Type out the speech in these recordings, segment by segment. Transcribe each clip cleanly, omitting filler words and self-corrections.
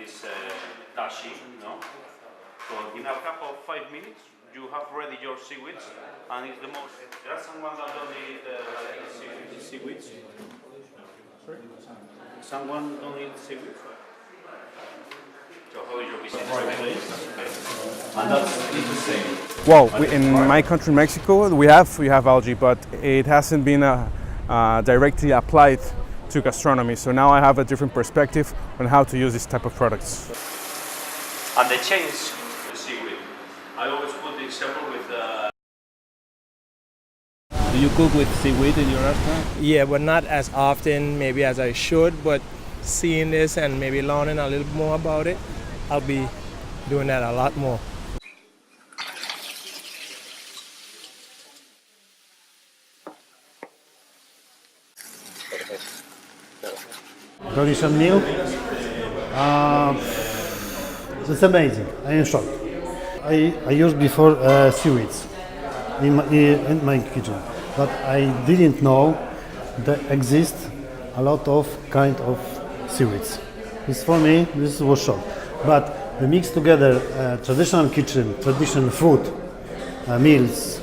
is dashi, no? So in a couple of 5 minutes, you have ready your seaweeds, and it's the most. There are someone that don't eat seaweeds. Sorry? Someone don't eat seaweeds. So how is your business? And that's the same. Well, in my country, Mexico, we have algae, but it hasn't been directly applied to gastronomy. So now I have a different perspective on how to use this type of products. And they change the seaweed. I always put the example with. Do you cook with seaweed in your restaurant? Yeah, but not as often maybe as I should, but seeing this and maybe learning a little more about it, I'll be doing that a lot more. Galician meal. It's amazing. I am shocked. I used before seaweeds in my kitchen, but I didn't know that exist a lot of kind of seaweeds. This for me, this was shock. But the mix together traditional kitchen, traditional food, meals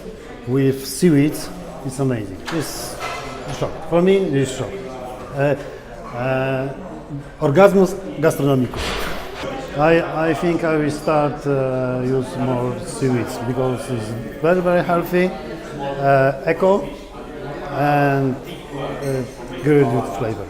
with seaweeds is amazing. It's a shock. For me, it's a shock. Orgasmus gastronomicus. I think I will start use more seaweeds because it's very, very healthy, eco, and good flavor.